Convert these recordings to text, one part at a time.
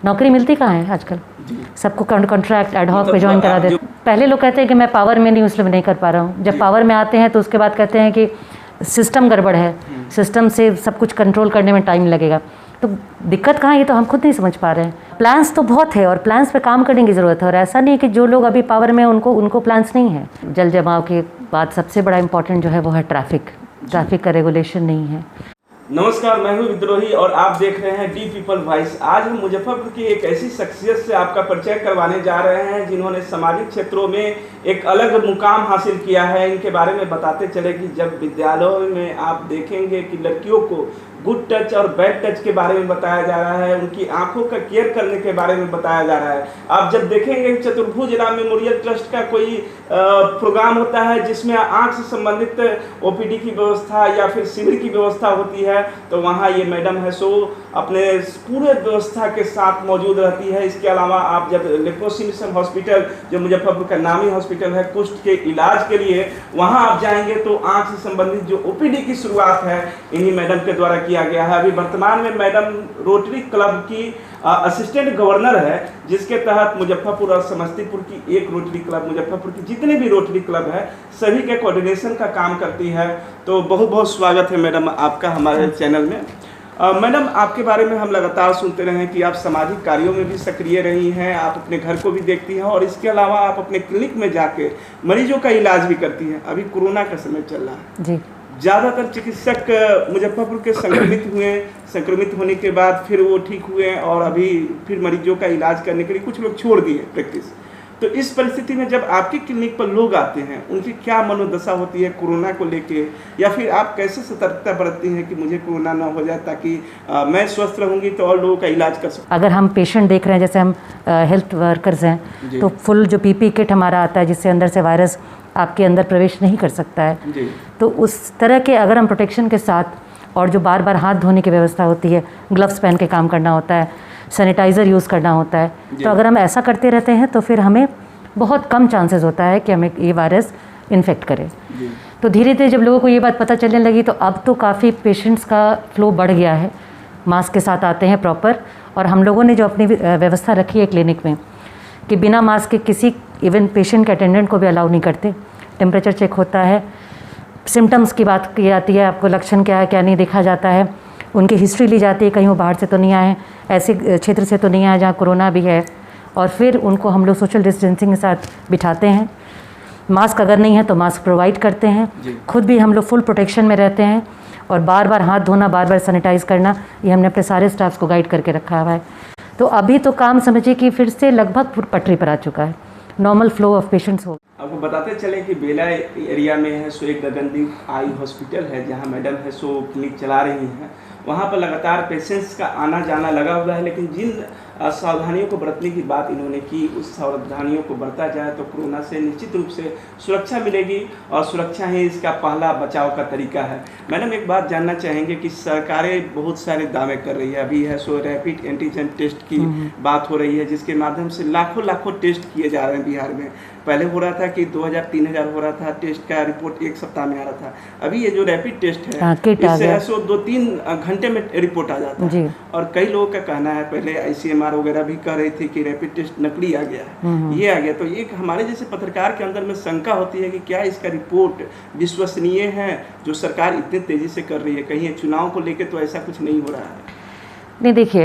नौकरी मिलती कहाँ है आजकल, सबको कॉन्ट्रैक्ट एडहॉक पे ज्वाइन करा देते। पहले लोग कहते हैं कि मैं पावर में नहीं, इसलिए नहीं कर पा रहा हूँ। जब पावर में आते हैं तो उसके बाद कहते हैं कि सिस्टम गड़बड़ है, सिस्टम से सब कुछ कंट्रोल करने में टाइम लगेगा। तो दिक्कत कहाँ है ये तो हम खुद नहीं समझ पा रहे हैं। प्लान्स तो बहुत है और प्लान्स पे काम करने की ज़रूरत है, और ऐसा नहीं है कि जो लोग अभी पावर में उनको प्लान्स नहीं है। जल जमाव के बाद सबसे बड़ा इंपॉर्टेंट जो है वो है ट्रैफिक का रेगुलेशन नहीं है। नमस्कार, मैं हूं विद्रोही और आप देख रहे हैं डी पीपल वॉइस। आज हम मुजफ्फरपुर की एक ऐसी शख्सियत से आपका परिचय करवाने जा रहे हैं जिन्होंने सामाजिक क्षेत्रों में एक अलग मुकाम हासिल किया है। इनके बारे में बताते चले कि जब विद्यालयों में आप देखेंगे कि लड़कियों को गुड टच और बैड टच के बारे में बताया जा रहा है, उनकी आंखों का केयर करने के बारे में बताया जा रहा है। आप जब देखेंगे चतुर्भुज जिला मेमोरियल ट्रस्ट का कोई प्रोग्राम होता है जिसमें आंख से संबंधित ओपीडी की व्यवस्था या फिर शिविर की व्यवस्था होती है, तो वहाँ ये मैडम है सो अपने पूरे व्यवस्था के साथ मौजूद रहती है। इसके अलावा आप जब लेप्रोसी मिशन हॉस्पिटल, जो मुजफ्फरपुर का नामी हॉस्पिटल है कुष्ठ के इलाज के लिए, वहाँ आप जाएंगे तो आंख से संबंधित जो ओपीडी की शुरुआत है इन्हीं मैडम के द्वारा किया गया है। अभी वर्तमान में मैडम रोटरी क्लब की असिस्टेंट गवर्नर है, जिसके तहत मुजफ्फरपुर और समस्तीपुर की एक रोटरी क्लब, मुजफ्फरपुर की जितने भी रोटरी क्लब है सभी के कोऑर्डिनेशन का काम करती है। तो बहुत बहुत स्वागत है मैडम आपका हमारे चैनल में। मैडम, आपके बारे में हम लगातार सुनते रहे हैं कि आप सामाजिक कार्यों में भी सक्रिय रही हैं, आप अपने घर को भी देखती हैं और इसके अलावा आप अपने क्लिनिक में जाके मरीजों का इलाज भी करती हैं। अभी कोरोना का समय चल रहा है जी, ज़्यादातर चिकित्सक मुजफ्फरपुर के संक्रमित होने के बाद फिर वो ठीक हुए और अभी फिर मरीजों का इलाज करने के लिए कुछ लोग छोड़ दिए प्रैक्टिस। तो इस परिस्थिति में जब आपकी क्लिनिक पर लोग आते हैं, उनकी क्या मनोदशा होती है कोरोना को लेके, या फिर आप कैसे सतर्कता बरतती हैं कि मुझे कोरोना ना हो जाए ताकि मैं स्वस्थ रहूँगी तो और लोगों का इलाज कर सकूँ? अगर हम पेशेंट देख रहे हैं, जैसे हम हेल्थ वर्कर्स हैं, तो फुल जो पीपी किट हमारा आता है जिससे अंदर से वायरस आपके अंदर प्रवेश नहीं कर सकता है जी। तो उस तरह के अगर हम प्रोटेक्शन के साथ, और जो बार बार हाथ धोने की व्यवस्था होती है, ग्लव्स पहन के काम करना होता है, सैनिटाइज़र यूज़ करना होता है, तो अगर हम ऐसा करते रहते हैं तो फिर हमें बहुत कम चांसेस होता है कि हमें ये वायरस इन्फेक्ट करे। तो धीरे धीरे जब लोगों को ये बात पता चलने लगी तो अब तो काफ़ी पेशेंट्स का फ्लो बढ़ गया है, मास्क के साथ आते हैं प्रॉपर। और हम लोगों ने जो अपनी व्यवस्था रखी है क्लिनिक में कि बिना मास्क के किसी इवन पेशेंट के अटेंडेंट को भी अलाउ नहीं करते। टेम्परेचर चेक होता है, सिम्टम्स की बात की जाती है, आपको लक्षण क्या है क्या नहीं देखा जाता है, उनकी हिस्ट्री ली जाती है, कहीं वो बाहर से तो नहीं आए, ऐसे क्षेत्र से तो नहीं आए जहाँ कोरोना भी है, और फिर उनको हम लोग सोशल डिस्टेंसिंग के साथ बिठाते हैं। मास्क अगर नहीं है तो मास्क प्रोवाइड करते हैं, खुद भी हम लोग फुल प्रोटेक्शन में रहते हैं, और बार बार हाथ धोना, बार बार सैनिटाइज़ करना, ये हमने अपने सारे स्टाफ्स को गाइड करके रखा हुआ है। तो अभी तो काम समझिए कि फिर से लगभग पटरी पर आ चुका है, नॉर्मल फ्लो ऑफ पेशेंट्स हो। आपको बताते चले कि बेला एरिया में है सो एक गगनदीप आई हॉस्पिटल है जहां मैडम है सो क्लिनिक चला रही हैं। वहां पर लगातार पेशेंट्स का आना जाना लगा हुआ है, लेकिन जिन सावधानियों को बरतने की बात इन्होंने की, उस सावधानियों को बरता जाए तो कोरोना से निश्चित रूप से सुरक्षा मिलेगी, और सुरक्षा ही इसका पहला बचाव का तरीका है। मैडम, एक बात जानना चाहेंगे कि सरकारें बहुत सारे दावे कर रही है, अभी है सो रैपिड एंटीजन टेस्ट की बात हो रही है, जिसके माध्यम से लाखों टेस्ट किए जा रहे हैं बिहार में। पहले हो रहा था कि 2000-3000 हो रहा था टेस्ट का, रिपोर्ट एक सप्ताह में आ रहा था। अभी ये जो रैपिड टेस्ट है इससे है सो 2-3 घंटे में रिपोर्ट आ जाता है। और कई लोगों का कहना है, पहले ICMR वगैरह भी कह रही थी कि रैपिड टेस्ट नकली आ गया है, ये आ गया। तो एक हमारे जैसे पत्रकार के अंदर में शंका होती है कि क्या इसका रिपोर्ट विश्वसनीय है जो सरकार इतनी तेजी से कर रही है? कहीं चुनाव को लेकर तो ऐसा कुछ नहीं हो रहा है? नहीं, देखिए,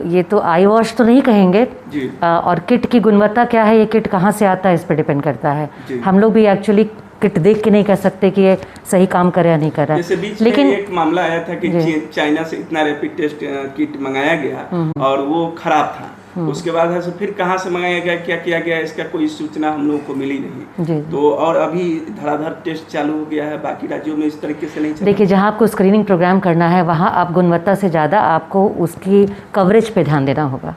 ये तो आई वॉश तो नहीं कहेंगे जी। और किट की गुणवत्ता क्या है, ये किट कहाँ से आता है, इस पर डिपेंड करता है। हम लोग भी एक्चुअली किट देख के नहीं कह सकते कि ये सही काम कर रहा है नहीं कर रहा है। लेकिन एक मामला आया था कि चाइना से इतना रैपिड टेस्ट किट मंगाया गया और वो खराब था। उसके बाद है फिर कहाँ से मंगाया गया, क्या किया गया, इसका कोई सूचना हम लोगों को मिली नहीं। तो और अभी धड़ाधड़ टेस्ट चालू हो गया है, बाकी राज्यों में इस तरीके से नहीं चला। देखिए, जहाँ आपको स्क्रीनिंग प्रोग्राम करना है वहाँ आप गुणवत्ता से ज़्यादा आपको उसकी कवरेज पे ध्यान देना होगा।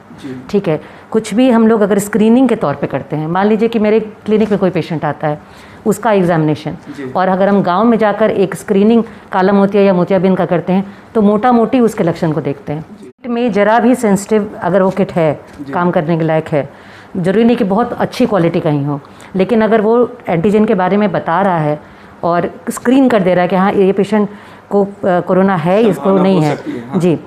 ठीक है, कुछ भी हम लोग अगर स्क्रीनिंग के तौर पे करते हैं, मान लीजिए कि मेरे क्लिनिक में कोई पेशेंट आता है, उसका एग्जामिनेशन, और अगर हम गांव में जाकर एक स्क्रीनिंग काला मोतिया या मोतियाबिंद का करते हैं तो मोटा मोटी उसके लक्षण को देखते हैं। किट में जरा भी सेंसिटिव अगर वो किट है, काम करने के लायक है, जरूरी नहीं कि बहुत अच्छी क्वालिटी का ही हो, लेकिन अगर वो एंटीजन के बारे में बता रहा है और स्क्रीन कर दे रहा है कि हाँ ये पेशेंट को कोरोना है, इसको नहीं है जी,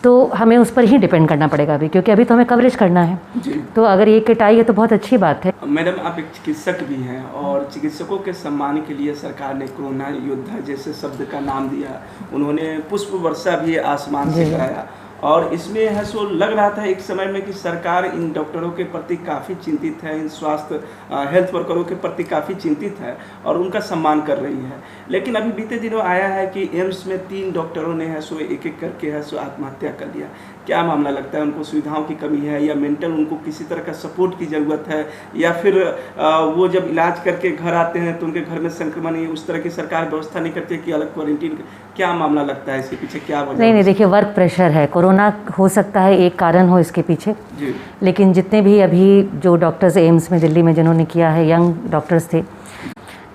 तो हमें उस पर ही डिपेंड करना पड़ेगा अभी, क्योंकि अभी तो हमें कवरेज करना है। तो अगर ये किट आई है तो बहुत अच्छी बात है। मैडम, आप एक चिकित्सक भी हैं और चिकित्सकों के सम्मान के लिए सरकार ने कोरोना योद्धा जैसे शब्द का नाम दिया, उन्होंने पुष्प वर्षा भी आसमान से कराया और इसमें है सो लग रहा था एक समय में कि सरकार इन डॉक्टरों के प्रति काफ़ी चिंतित है, इन स्वास्थ्य हेल्थ वर्करों के प्रति काफ़ी चिंतित है और उनका सम्मान कर रही है। लेकिन अभी बीते दिनों आया है कि एम्स में 3 डॉक्टरों ने है सो एक एक करके है सो आत्महत्या कर लिया। क्या मामला लगता है? उनको सुविधाओं की कमी है या मेंटल उनको किसी तरह का सपोर्ट की ज़रूरत है, या फिर वो जब इलाज करके घर आते हैं तो उनके घर में संक्रमण है, उस तरह की सरकार व्यवस्था नहीं करती कि अलग क्वारंटीन? क्या मामला लगता है इसके पीछे, क्या वजह? नहीं, देखिए, वर्क प्रेशर है, कोरोना हो सकता है एक कारण हो इसके पीछे जी। लेकिन जितने भी अभी जो डॉक्टर्स एम्स में दिल्ली में जिन्होंने किया है, यंग डॉक्टर्स थे,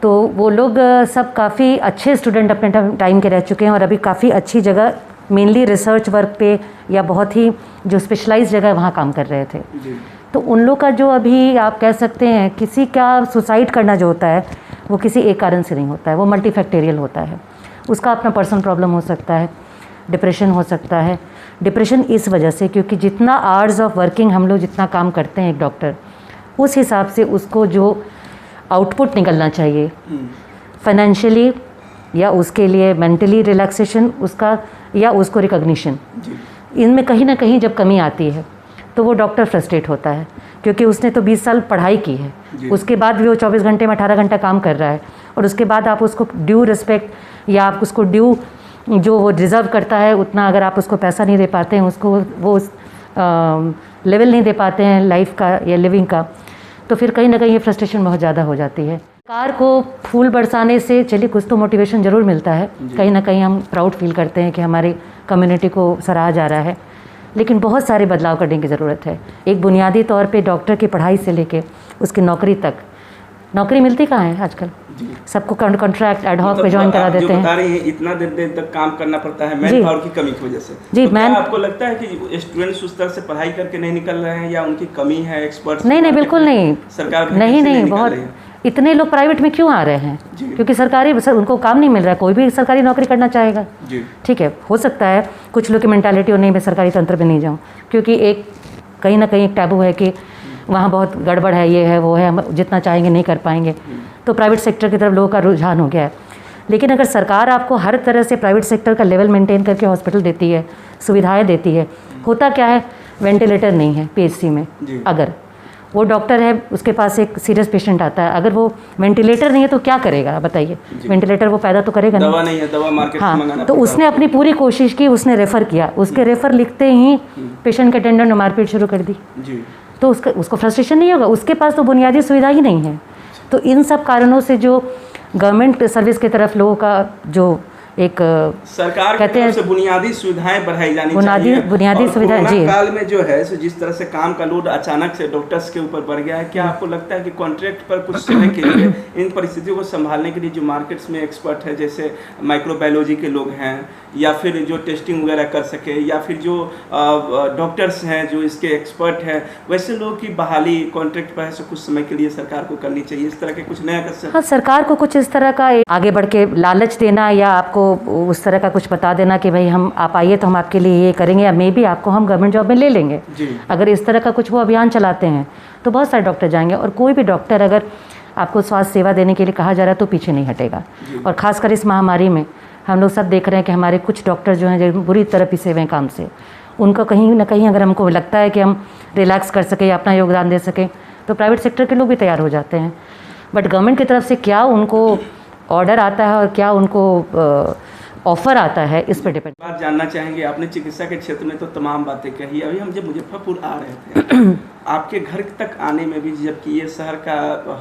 तो वो लोग सब काफ़ी अच्छे स्टूडेंट अपने टाइम के रह चुके हैं और अभी काफ़ी अच्छी जगह, मेनली रिसर्च वर्क पे या बहुत ही जो स्पेशलाइज्ड जगह वहाँ काम कर रहे थे। तो उन लोग का जो अभी आप कह सकते हैं, किसी का सुसाइड करना जो होता है वो किसी एक कारण से नहीं होता है, वो मल्टीफैक्टोरियल होता है। उसका अपना पर्सनल प्रॉब्लम हो सकता है, डिप्रेशन हो सकता है। डिप्रेशन इस वजह से क्योंकि जितना आवर्स ऑफ वर्किंग हम लोग जितना काम करते हैं एक डॉक्टर, उस हिसाब से उसको जो आउटपुट निकलना चाहिए फाइनेंशियली या उसके लिए मेंटली रिलैक्सेशन उसका या उसको रिकॉग्निशन, इनमें कहीं ना कहीं जब कमी आती है तो वो डॉक्टर फ्रस्ट्रेट होता है, क्योंकि उसने तो 20 साल पढ़ाई की है, उसके बाद भी वो 24 घंटे में 18 घंटा काम कर रहा है और उसके बाद आप उसको ड्यू रिस्पेक्ट या आप उसको ड्यू जो वो डिज़र्व करता है उतना अगर आप उसको पैसा नहीं दे पाते हैं, उसको वो लेवल नहीं दे पाते हैं लाइफ का या लिविंग का, तो फिर कहीं ना कहीं ये फ्रस्ट्रेशन बहुत ज़्यादा हो जाती है। सरकार को फूल बरसाने से चलिए कुछ तो मोटिवेशन ज़रूर मिलता है, कहीं ना कहीं हम प्राउड फील करते हैं कि हमारी कम्युनिटी को सराहा जा रहा है, लेकिन बहुत सारे बदलाव करने की ज़रूरत है। एक बुनियादी तौर पे डॉक्टर की पढ़ाई से लेके उसकी नौकरी तक, नौकरी मिलती कहाँ है आजकल? सबको कॉन्ट्रैक्ट एड हॉक पे ज्वाइन करा देते हैं। बता रही हैं इतना देर तक काम करना पड़ता है मैन पावर की कमी की वजह से। जी, तो क्या आपको लगता है कि स्टूडेंट्स उस तरह से पढ़ाई करके नहीं निकल रहे हैं या उनकी कमी है एक्सपर्ट्स? नहीं, बिल्कुल नहीं। सरकार नहीं, बहुत इतने लोग प्राइवेट में क्यों आ रहे हैं? क्योंकि सरकारी उनको काम नहीं मिल रहा है। कोई भी सरकारी नौकरी करना चाहेगा, ठीक है, हो सकता है कुछ लोग की मेंटालिटी हो, नहीं मैं सरकारी तंत्र में नहीं जाऊँ, क्योंकि एक कहीं ना कहीं एक टैबू है कि वहाँ बहुत गड़बड़ है, ये है वो है, हम जितना चाहेंगे नहीं कर पाएंगे, तो प्राइवेट सेक्टर की तरफ लोगों का रुझान हो गया है। लेकिन अगर सरकार आपको हर तरह से प्राइवेट सेक्टर का लेवल मेंटेन करके हॉस्पिटल देती है, सुविधाएं देती है, होता क्या है, वेंटिलेटर नहीं है पीएचसी में, अगर वो डॉक्टर है उसके पास एक सीरियस पेशेंट आता है, अगर वो वेंटिलेटर नहीं है तो क्या करेगा बताइए? वेंटिलेटर वो पैदा तो करेगा दवा नहीं है, दवा मार्केट से मंगाना तो उसने अपनी पूरी कोशिश की, उसने रेफ़र किया, उसके रेफ़र लिखते ही पेशेंट के अटेंडेंट ने मारपीट शुरू कर दी, तो उसको फ्रस्ट्रेशन नहीं होगा? उसके पास तो बुनियादी सुविधा ही नहीं है। तो इन सब कारणों से जो गवर्नमेंट सर्विस की तरफ लोगों का जो एक सरकार की तरफ से बुनियादी सुविधाएं बढ़ाई जानी चाहिए। बुनियादी सुविधाएं जी। काल में जो है जिस तरह से काम का लोड अचानक से डॉक्टर्स के ऊपर बढ़ गया है, क्या आपको लगता है कि कॉन्ट्रैक्ट पर कुछ समय के लिए इन परिस्थितियों को संभालने के लिए जो मार्केट्स में एक्सपर्ट है, जैसे माइक्रोबायोलॉजी के लोग हैं या फिर जो टेस्टिंग वगैरह कर सके, या फिर जो डॉक्टर्स हैं जो इसके एक्सपर्ट हैं, वैसे लोगों की बहाली कॉन्ट्रैक्ट पर है कुछ समय के लिए सरकार को करनी चाहिए? इस तरह के कुछ नया कर सकते? हाँ, सरकार को कुछ इस तरह का आगे बढ़ के लालच देना या आपको उस तरह का कुछ बता देना कि भाई हम आप आइए तो हम आपके लिए ये करेंगे, या मे बी आपको हम गवर्नमेंट जॉब में ले लेंगे। अगर इस तरह का कुछ वो अभियान चलाते हैं तो बहुत सारे डॉक्टर जाएंगे, और कोई भी डॉक्टर अगर आपको स्वास्थ्य सेवा देने के लिए कहा जा रहा है तो पीछे नहीं हटेगा। और ख़ासकर इस महामारी में हम लोग सब देख रहे हैं कि हमारे कुछ डॉक्टर जो हैं जो बुरी तरह पिसे हुए हैं काम से, उनका कहीं ना कहीं अगर हमको लगता है कि हम रिलैक्स कर सकें या अपना योगदान दे सकें तो प्राइवेट सेक्टर के लोग भी तैयार हो जाते हैं। बट गवर्नमेंट की तरफ से क्या उनको ऑर्डर आता है और क्या उनको ऑफर आता है, इस पर डिपेंड। बात जानना चाहेंगे, आपने चिकित्सा के क्षेत्र में तो तमाम बातें कही, अभी हम जब मुजफ्फरपुर आ रहे थे आपके घर तक आने में भी, जबकि ये शहर का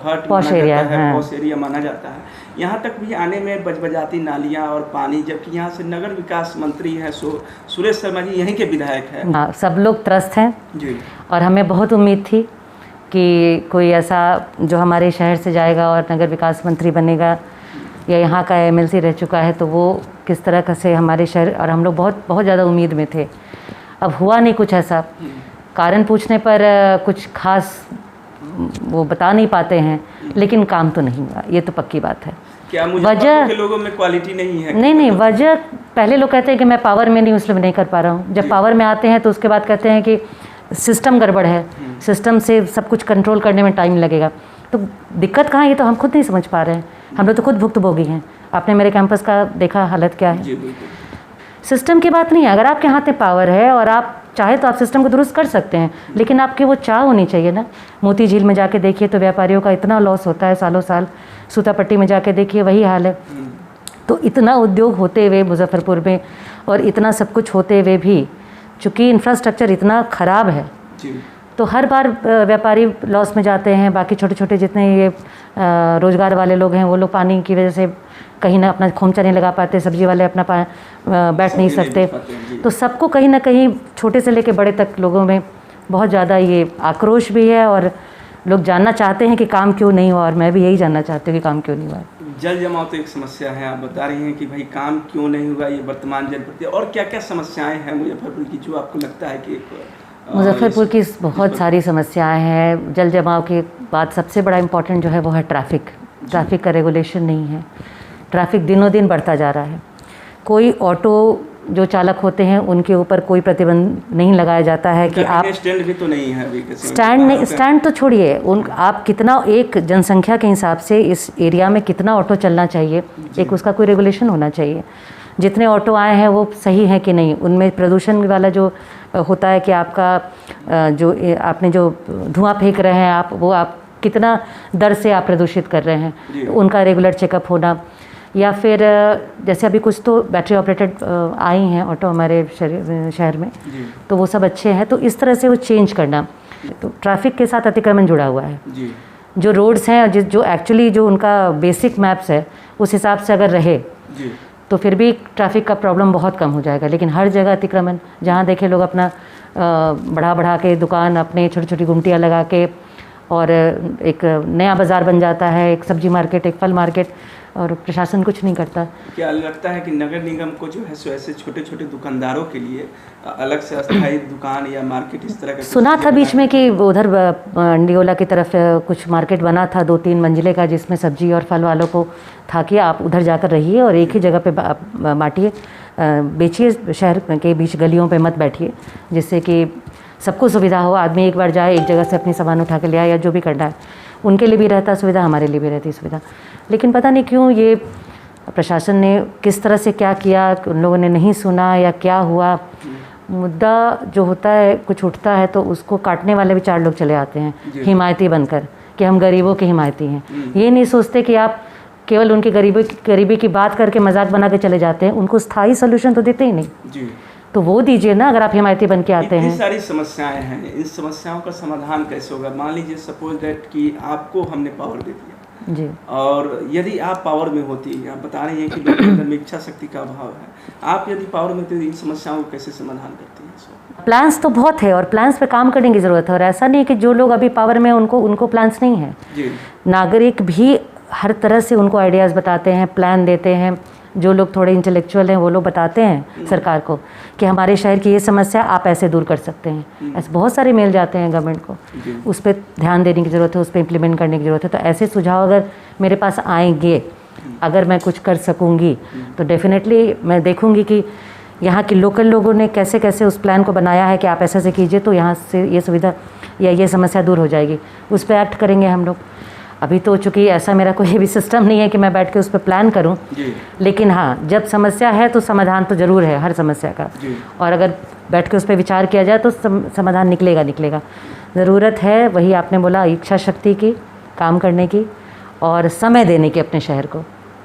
हर्ट पॉश एरिया है, पॉश एरिया माना जाता है, यहाँ तक भी आने में बजबजाती नालियाँ और पानी, जबकि यहाँ से नगर विकास मंत्री हैं सुरेश शर्मा जी यहीं के विधायक हैं। हाँ, सब लोग त्रस्त हैं जी, और हमें बहुत उम्मीद थी कि कोई ऐसा जो हमारे शहर से जाएगा और नगर विकास मंत्री बनेगा या यहाँ का एमएलसी रह चुका है, तो वो किस तरह का से हमारे शहर, और हम लोग बहुत ज़्यादा उम्मीद में थे। अब हुआ नहीं कुछ ऐसा, कारण पूछने पर कुछ खास वो बता नहीं पाते हैं, लेकिन काम तो नहीं हुआ, ये तो पक्की बात है। क्या मुजफ्फरपुर के लोगों में क्वालिटी नहीं है? नहीं, वजह पहले लोग कहते हैं कि मैं पावर में नहीं हूँ इसलिए नहीं कर पा रहा हूँ। जब पावर में आते हैं तो उसके बाद कहते हैं कि सिस्टम गड़बड़ है, सिस्टम से सब कुछ कंट्रोल करने में टाइम लगेगा। तो दिक्कत कहाँ है ये तो हम खुद नहीं समझ पा रहे हैं। हम लोग तो खुद भुक्तभोगी हैं। आपने मेरे कैंपस का देखा हालत क्या है। सिस्टम की बात नहीं है, अगर आपके हाथ में पावर है और आप चाहे तो आप सिस्टम को दुरुस्त कर सकते हैं, लेकिन आपकी वो चाह होनी चाहिए ना। मोती झील में जाके देखिए तो व्यापारियों का इतना लॉस होता है सालों साल। सूतापट्टी में जाके देखिए वही हाल है। तो इतना उद्योग होते हुए मुजफ्फरपुर में और इतना सब कुछ होते हुए भी चूँकि इंफ्रास्ट्रक्चर इतना ख़राब है तो हर बार व्यापारी लॉस में जाते हैं। बाकी छोटे छोटे जितने ये रोज़गार वाले लोग हैं वो लोग पानी की वजह से कहीं ना अपना खोमचा नहीं लगा पाते, सब्जी वाले अपना बैठ नहीं सकते। तो सबको कहीं ना कहीं छोटे से लेके बड़े तक लोगों में बहुत ज़्यादा ये आक्रोश भी है और लोग जानना चाहते हैं कि काम क्यों नहीं हुआ। और मैं भी यही जानना चाहती हूँ कि काम क्यों नहीं हुआ। जल जमाव तो एक समस्या है, आप बता रही हैं कि भाई काम क्यों नहीं हुआ ये वर्तमान जनपद। और क्या क्या समस्याएं हैं मुजफ्फरपुर की जो आपको लगता है कि मुजफ्फरपुर की बहुत सारी समस्याएं हैं। जल जमाव के बाद सबसे बड़ा इम्पोर्टेंट जो है वो है ट्रैफिक का रेगुलेशन नहीं है। ट्रैफिक दिनों दिन बढ़ता जा रहा है। कोई ऑटो जो चालक होते हैं उनके ऊपर कोई प्रतिबंध नहीं लगाया जाता है कि आप स्टैंड भी तो नहीं है अभी। स्टैंड तो छोड़िए, आप कितना एक जनसंख्या के हिसाब से इस एरिया में कितना ऑटो चलना चाहिए, एक उसका कोई रेगुलेशन होना चाहिए। जितने ऑटो आए हैं वो सही है कि नहीं, उनमें प्रदूषण वाला जो होता है कि आपका जो आपने जो धुआं फेंक रहे हैं आप कितना दर से आप प्रदूषित कर रहे हैं, उनका रेगुलर चेकअप होना। या फिर जैसे अभी कुछ तो बैटरी ऑपरेटेड आई हैं ऑटो हमारे शहर में, तो वो सब अच्छे हैं। तो इस तरह से वो चेंज करना। तो ट्रैफिक के साथ अतिक्रमण जुड़ा हुआ है। जो रोड्स हैं जो एक्चुअली जो उनका बेसिक मैप्स है उस हिसाब से अगर रहे तो फिर भी ट्रैफिक का प्रॉब्लम बहुत कम हो जाएगा। लेकिन हर जगह अतिक्रमण, जहाँ देखे लोग अपना बढ़ा के दुकान, अपने छोटी छोटी गुमटियाँ लगा के, और एक नया बाज़ार बन जाता है, एक सब्जी मार्केट, एक फल मार्केट, और प्रशासन कुछ नहीं करता। क्या लगता है कि नगर निगम को जो है सो ऐसे छोटे छोटे दुकानदारों के लिए अलग से अस्थायी दुकान या मार्केट इस तरह का सुना था बीच में कि उधर अंडियोला की तरफ कुछ मार्केट बना था 2-3 मंजिले का, जिसमें सब्जी और फल वालों को था कि आप उधर जाकर रहिए और एक ही जगह पे बांटिए, बेचिए, शहर के बीच गलियों पे मत बैठिए, जिससे कि सबको सुविधा हो। आदमी एक बार जाए, एक जगह से अपनी सामान उठा के ले आए या जो भी करना है, उनके लिए भी रहता सुविधा, हमारे लिए भी रहती सुविधा। लेकिन पता नहीं क्यों ये प्रशासन ने किस तरह से क्या किया, उन लोगों ने नहीं सुना या क्या हुआ। मुद्दा जो होता है, कुछ उठता है तो उसको काटने वाले भी 4 लोग चले आते हैं हिमायती बनकर कि हम गरीबों के हिमायती हैं। ये नहीं सोचते कि आप केवल उनकी गरीबी की बात करके मजाक बना के चले जाते हैं, उनको स्थायी सोल्यूशन तो देते ही नहीं। तो वो दीजिए ना, अगर आप हिमायती बन के आते हैं। इतनी सारी समस्याएं हैं, इन समस्याओं का समाधान कैसे होगा? मान लीजिए सपोज दैट कि आपको हमने पावर दे दिया जी, और यदि आप पावर में होती, आप बता रही हैं कि लोगों के अंदर में इच्छा शक्ति का अभाव है, आप यदि पावर में होती इन समस्याओं को कैसे समाधान करती हैं? प्लान्स तो बहुत है और प्लान्स पे काम करने की ज़रूरत है। और ऐसा नहीं है कि जो लोग अभी पावर में उनको प्लान्स नहीं है। नागरिक भी हर तरह से उनको आइडियाज़ बताते हैं, प्लान देते हैं। जो लोग थोड़े इंटेलेक्चुअल हैं वो लोग बताते हैं सरकार को कि हमारे शहर की ये समस्या आप ऐसे दूर कर सकते हैं। ऐसे बहुत सारे मेल जाते हैं गवर्नमेंट को, उस पर ध्यान देने की ज़रूरत है, उस पर इम्प्लीमेंट करने की ज़रूरत है। तो ऐसे सुझाव अगर मेरे पास आएंगे, अगर मैं कुछ कर सकूँगी तो डेफिनेटली मैं देखूँगी कि यहाँ के लोकल लोगों ने कैसे कैसे उस प्लान को बनाया है कि आप ऐसे कीजिए तो यहाँ से ये सुविधा या ये समस्या दूर हो जाएगी। उस पर एक्ट करेंगे हम लोग। अभी तो चूँकि ऐसा मेरा कोई भी सिस्टम नहीं है कि मैं बैठ के उस पर प्लान करूं, लेकिन हाँ, जब समस्या है तो समाधान तो ज़रूर है हर समस्या का। और अगर बैठ के उस पर विचार किया जाए तो समाधान निकलेगा। ज़रूरत है, वही आपने बोला, इच्छा शक्ति की, काम करने की और समय देने की अपने शहर को।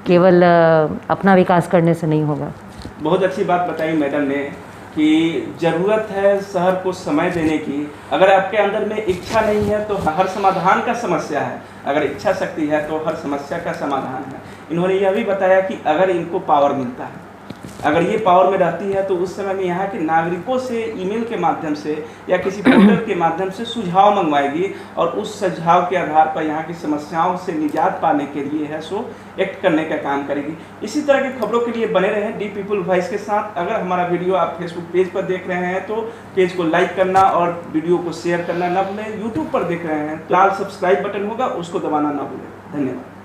केवल अपना विकास करने से नहीं होगा। बहुत अच्छी बात बताई मैडम ने कि ज़रूरत है शहर को समय देने की। अगर आपके अंदर में इच्छा नहीं है तो हर समाधान का समस्या है, अगर इच्छा शक्ति है तो हर समस्या का समाधान है। इन्होंने यह भी बताया कि अगर इनको पावर मिलता है, अगर ये पावर में रहती है तो उस समय में यहाँ के नागरिकों से ईमेल के माध्यम से या किसी पोर्टल के माध्यम से सुझाव मंगवाएगी और उस सुझाव के आधार पर यहाँ की समस्याओं से निजात पाने के लिए है सो एक्ट करने का काम करेगी। इसी तरह की खबरों के लिए बने रहें डी पीपल वॉइस के साथ। अगर हमारा वीडियो आप फेसबुक पेज पर देख रहे हैं तो पेज को लाइक करना और वीडियो को शेयर करना ना भूलें। यूट्यूब पर देख रहे हैं तो लाल सब्सक्राइब बटन होगा, उसको दबाना ना भूलें। धन्यवाद।